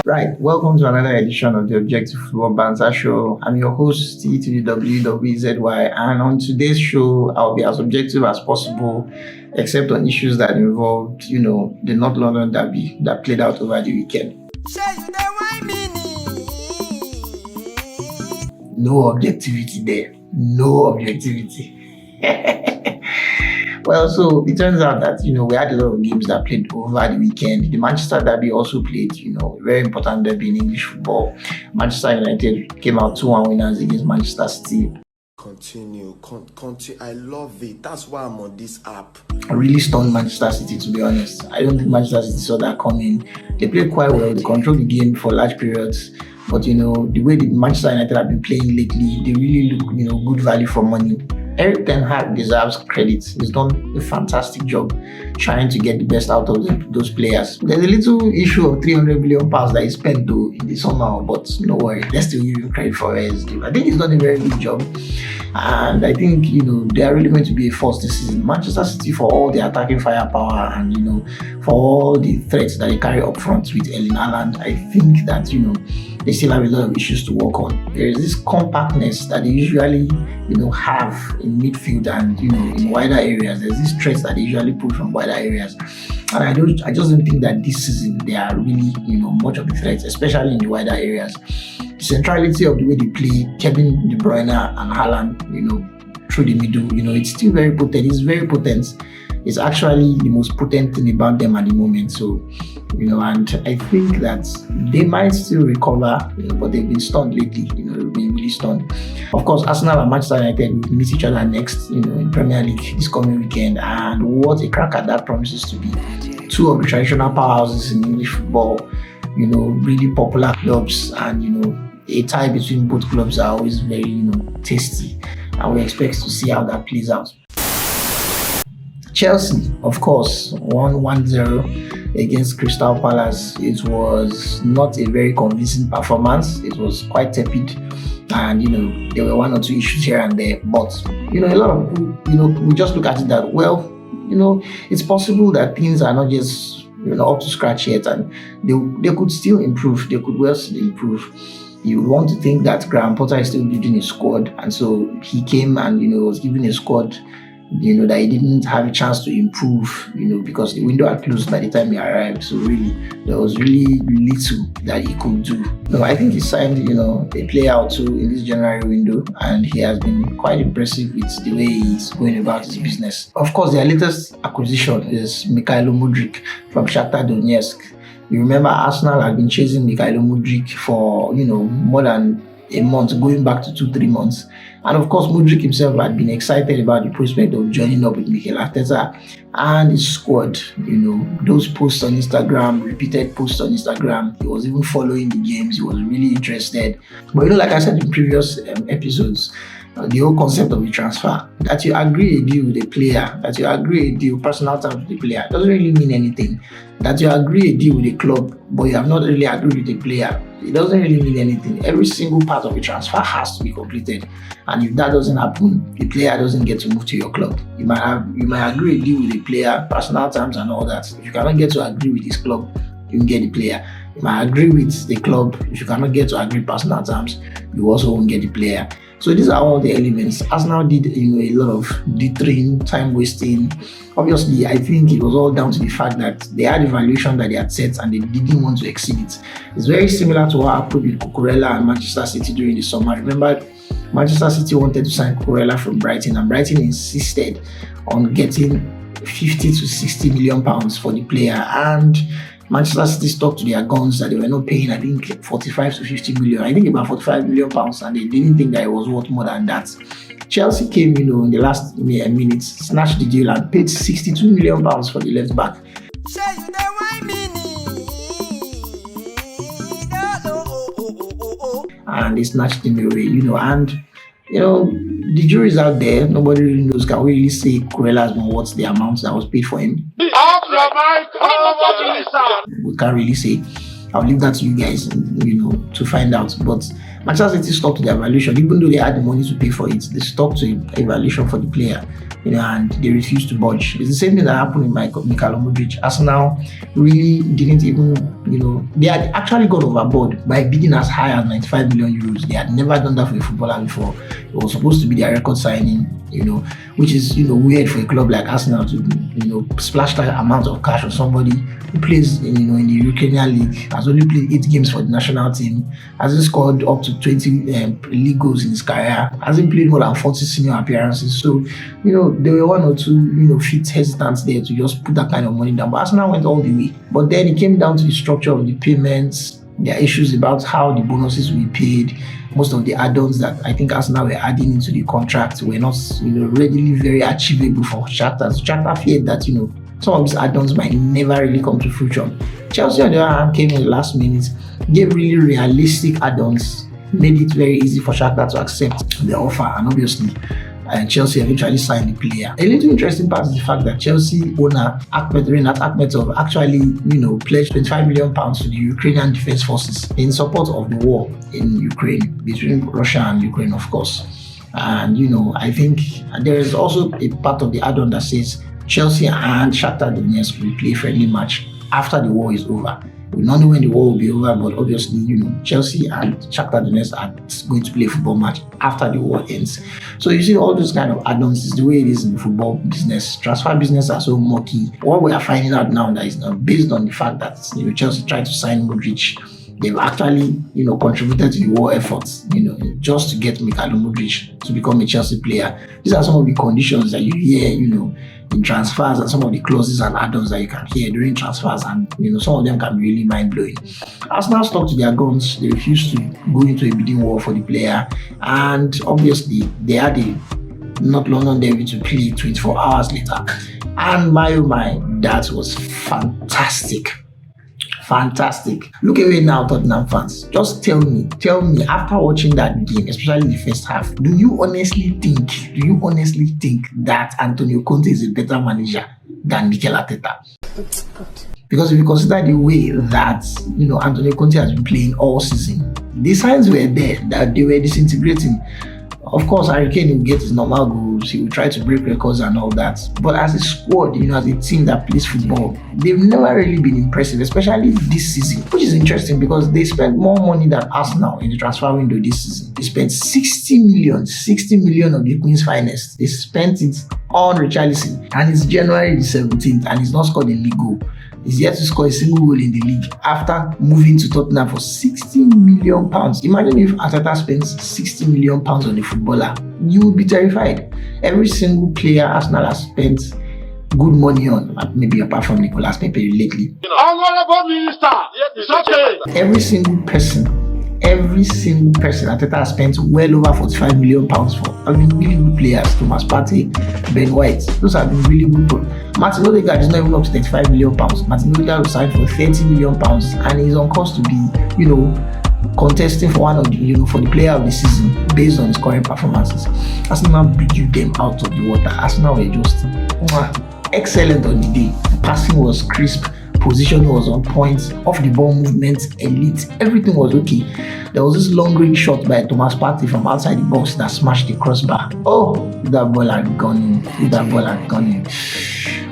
Right, welcome to another edition of the Objective Football Banter Show. I'm your host, TTWWZY, and on today's show, I'll be as objective as possible, except on issues that involved, the North London derby that played out over the weekend. No objectivity there. No objectivity. Well, so it turns out that, we had a lot of games that played over the weekend. The Manchester derby also played, a very important derby in English football. Manchester United came out 2-1 winners against Manchester City. Continue. I love it. That's why I'm on this app. I really stunned Manchester City, to be honest. I don't think Manchester City saw that coming. They played quite well. They controlled the game for large periods. But, the way the Manchester United have been playing lately, they really look, good value for money. Eric Ten Hag deserves credit. He's done a fantastic job trying to get the best out of those players. There's a little issue of £300 million that he spent though in the summer, but no worry, let's still give him credit for where he's due. I think he's done a very good job, and I think they are really going to be a force this season. Manchester City, for all the attacking firepower and for all the threats that they carry up front with Erling Haaland, I think that they still have a lot of issues to work on. There is this compactness that they usually have in midfield and in wider areas. There's this threats that they usually pull from wider areas, and I just don't think that this season they are really much of the threats, especially in the wider areas. The centrality of the way they play, Kevin De Bruyne and Haaland, through the middle, it's still very potent. It's very potent. It's actually the most potent thing about them at the moment. So, and I think that they might still recover, but they've been stunned lately. They've been really stunned. Of course, Arsenal and Manchester United will meet each other next, in Premier League this coming weekend. And what a cracker that promises to be. Two of the traditional powerhouses in English football, really popular clubs, and a tie between both clubs are always very, tasty. And we expect to see how that plays out. Chelsea, of course, won 1-0 against Crystal Palace. It was not a very convincing performance. It was quite tepid, and there were one or two issues here and there. But a lot of people, we just look at it that it's possible that things are not just up to scratch yet, and they could still improve. They could well still improve. You want to think that Graham Potter is still building a squad, and so he came and was given a squad that he didn't have a chance to improve, because the window had closed by the time he arrived. So really, there was really little that he could do. I think he signed, a player or two in this January window, and he has been quite impressive with the way he's going about his business. Of course, their latest acquisition is Mudryk from Shakhtar Donetsk. You remember Arsenal had been chasing Mudryk for, more than a month, going back to 2-3 months. And of course, Mudryk himself had been excited about the prospect of joining up with Mikel Arteta and his squad. Those posts on Instagram, repeated posts on Instagram. He was even following the games. He was really interested. But like I said in previous episodes, the whole concept of a transfer, that you agree a deal with a player, that you agree a deal, personal terms with the player, doesn't really mean anything. That you agree a deal with a club, but you have not really agreed with the player, it doesn't really mean anything. Every single part of a transfer has to be completed, and if that doesn't happen, the player doesn't get to move to your club. You might agree a deal with a player, personal terms and all that. If you cannot get to agree with his club, you can get the player. You might agree with the club. If you cannot get to agree personal terms, you also won't get the player. So these are all the elements. Arsenal did a lot of dithering, time wasting. Obviously, I think it was all down to the fact that they had a valuation that they had set and they didn't want to exceed it. It's very similar to what happened with Cucurella and Manchester City during the summer. Remember, Manchester City wanted to sign Cucurella from Brighton, and Brighton insisted on getting 50 to 60 million pounds for the player, and Manchester City stuck to their guns that they were not paying, I think, 45 to 50 million. I think about 45 million pounds, and they didn't think that it was worth more than that. Chelsea came, in the last minutes, snatched the deal and paid 62 million pounds for the left back. And they snatched him away, and the jury's out there. Nobody really knows. Can we really say Cucurella has been worth the amount that was paid for him? We can't really say. I'll leave that to you guys, to find out. But Manchester City stuck to their valuation, even though they had the money to pay for it. They stuck to a valuation for the player, and they refused to budge. It's the same thing that happened with Mikhail Mudryk. Arsenal really didn't even, they had actually gone overboard by bidding as high as 95 million euros. They had never done that for a footballer before. It was supposed to be their record signing, which is, weird for a club like Arsenal to, splash that amount of cash on somebody who plays, in the Ukrainian league, has only played 8 games for the national team, hasn't scored up to 20 league goals in his career, hasn't played more than 40 senior appearances. So, there were one or two, feet hesitants there to just put that kind of money down. But Arsenal went all the way. But then it came down to the structure of the payments. There are issues about how the bonuses will be paid. Most of the add-ons that I think Arsenal were adding into the contract were not, readily very achievable for Shakhtar. So Shakhtar feared that, some of these add-ons might never really come to fruition. Chelsea, on the other hand, came in the last minute, gave really realistic add-ons, made it very easy for Shakhtar to accept the offer, and obviously, Chelsea eventually signed the player. A little interesting part is the fact that Chelsea owner Renat Akhmetov actually, pledged £25 million to the Ukrainian Defense Forces in support of the war in Ukraine, between Russia and Ukraine, of course. And, I think there is also a part of the add-on that says Chelsea and Shakhtar Donetsk will play a friendly match after the war is over. We don't know when the war will be over, but obviously, Chelsea and Shakhtar Donetsk are going to play a football match after the war ends. So you see, all those kind of add-ons is the way it is in the football business. Transfer business are so murky. What we are finding out now that is not based on the fact that Chelsea tried to sign Mudryk. They've actually, contributed to the war efforts, just to get Mikhail Mudryk to become a Chelsea player. These are some of the conditions that you hear, in transfers, and some of the clauses and add-ons that you can hear during transfers, and some of them can be really mind-blowing. Arsenal stuck to their guns. They refused to go into a bidding war for the player, and obviously they had a North London derby to play 24 hours later. And my that was fantastic. Look away now, Tottenham fans. Just tell me, after watching that game, especially the first half, do you honestly think that Antonio Conte is a better manager than Mikel Arteta? Because if you consider the way that, Antonio Conte has been playing all season, the signs were there that they were disintegrating. Of course, Harry Kane will get his normal goals, he will try to break records and all that. But as a squad, as a team that plays football, they've never really been impressive, especially this season, which is interesting because they spent more money than Arsenal in the transfer window this season. They spent 60 million of the Queen's finest. They spent it on Richarlison, and it's January the 17th, and he's not scored a league goal. He's yet to score a single goal in the league after moving to Tottenham for £60 million. Imagine if Arteta spends £60 million on a footballer. You would be terrified. Every single player Arsenal has spent good money on, maybe apart from Nicolas Pepe lately. Honorable Minister, it's okay. Every single person Arteta has spent well over £45 million for. Really good players. Thomas Partey, Ben White. Those have been really good. Martin Odegaard is not even up to £35 million. Martin Odegaard was signed for £30 million, and he's on course to be, contesting for one of the, for the player of the season based on his current performances. Arsenal blew them out of the water. Arsenal were just excellent on the day. Passing was crisp. Position was on point, off the ball movement, elite, everything was okay. There was this long range shot by Thomas Partey from outside the box that smashed the crossbar. Oh, that ball had gone in.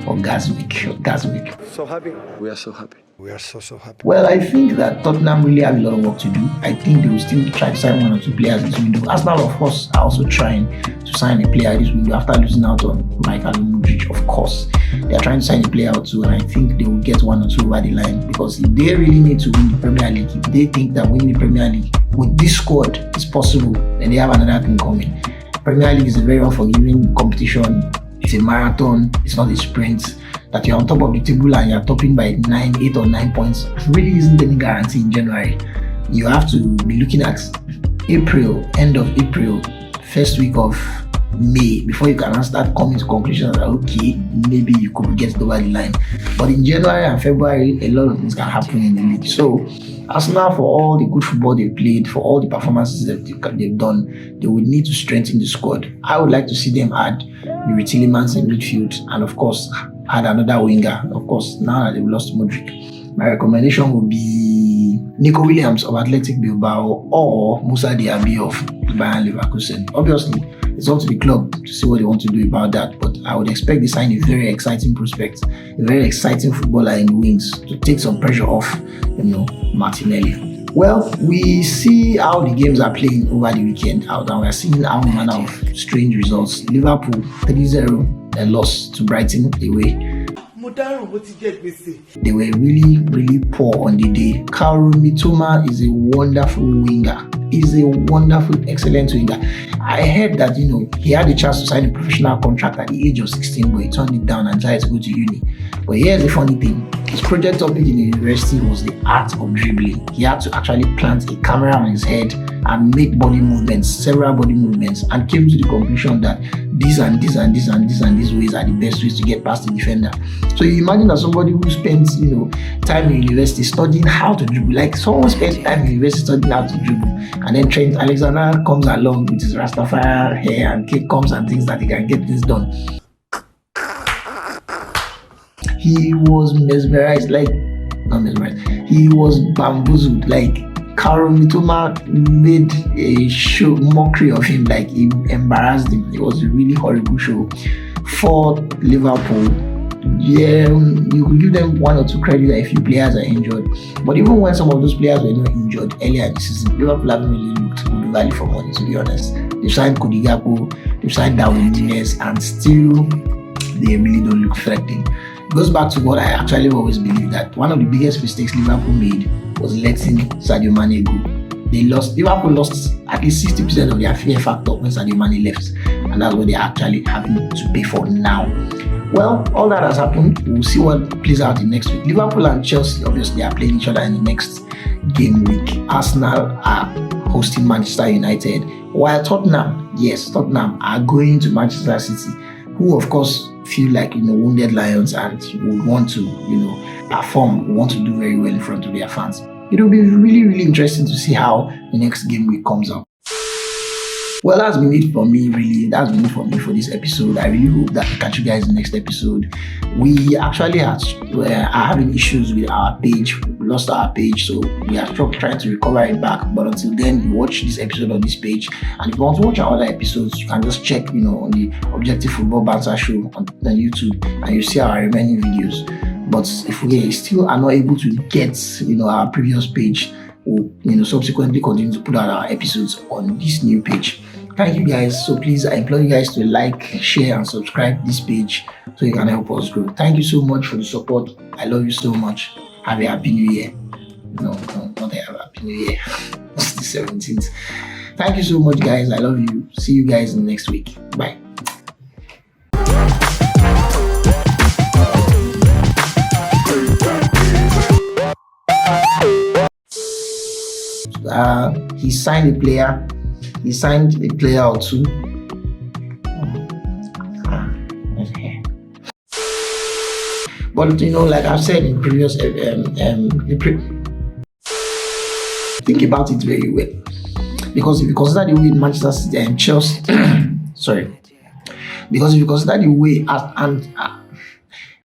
Orgasmic. So happy. We are so happy. We are so happy. Well, I think that Tottenham really have a lot of work to do. I think they will still try to sign one or two players this window. Arsenal, of course, are also trying to sign a player this window after losing out on Mikhail Mudryk, of course. They are trying to sign a player or two, and I think they will get one or two over the line, because if they really need to win the Premier League, if they think that winning the Premier League with this squad is possible, then they have another thing coming. Premier League is a very unforgiving competition. It's a marathon, it's not a sprint. That you're on top of the table and you're topping by 8 or 9 points really isn't any guarantee in January. You have to be looking at April, end of April, first week of May, before you can start coming to conclusions that okay, maybe you could get over the line. But in January and February, a lot of things can happen in the league. So Arsenal, for all the good football they've played, for all the performances that they've done, they would need to strengthen the squad. I would like to see them add Yuri Tillemans in midfield, and of course add another winger. Of course, now that they've lost Mudryk, my recommendation would be Nico Williams of Athletic Bilbao or Musa Diaby of Bayern Leverkusen. Obviously, it's up to the club to see what they want to do about that, but I would expect they sign a very exciting prospect, a very exciting footballer in the wings to take some pressure off, Martinelli. Well, we see how the games are playing over the weekend out, and we're seeing all manner of strange results. Liverpool 3-0, a loss to Brighton away. They were really, really poor on the day. Kaoru Mitoma is a wonderful winger. He's a wonderful, excellent winger. I heard that, he had the chance to sign a professional contract at the age of 16, but he turned it down and tried to go to uni. But here's the funny thing. His project topic in the university was the art of dribbling. He had to actually plant a camera on his head and make body movements, several body movements, and came to the conclusion that these and these and these and these and these ways are the best ways to get past the defender. So you imagine that somebody who spends, time in university studying how to dribble, like someone spends time in university studying how to dribble, and then Trent Alexander comes along with his Rastafari hair and comes and thinks that he can get this done. He was mesmerized, he was bamboozled, Kaoru Mitoma made a mockery of him, he embarrassed him. It was a really horrible show for Liverpool. Yeah, you could give them one or two credit that a few players are injured, but even when some of those players were not injured earlier in the season, Liverpool haven't really looked good value for money, to be honest. They've signed Cody Gakpo, they've signed Darwin Núñez, and still they really don't look threatening. It goes back to what I actually always believe, that one of the biggest mistakes Liverpool made was letting Sadio Mane go. Liverpool lost at least 60% of their fear factor when Sadio Mane left, and that's what they're actually having to pay for now. Well, all that has happened. We'll see what plays out in next week. Liverpool and Chelsea obviously are playing each other in the next game week. Arsenal are hosting Manchester United, while Tottenham are going to Manchester City, who of course feel like wounded lions and would want to perform, want to do very well in front of their fans. It will be really, really interesting to see how the next game week comes out. Well, that's been it for me, really. That's been it for me for this episode. I really hope that I catch you guys in the next episode. We actually are having issues with our page. We lost our page, so we are trying to recover it back. But until then, you watch this episode on this page. And if you want to watch our other episodes, you can just check, on the Objective Football Banter Show on YouTube, and you see our remaining videos. But if we still are not able to get, our previous page, we'll, subsequently continue to put out our episodes on this new page. Thank you guys. So please, I implore you guys to like, share, and subscribe this page so you can help us grow. Thank you so much for the support. I love you so much. Have a happy new year. No, not a happy new year. It's the 17th. Thank you so much, guys. I love you. See you guys next week. Bye. He signed a player. He signed a player or two. But like I've said in previous, think about it very well, because if you consider the way Manchester City and Chelsea, because if you consider the way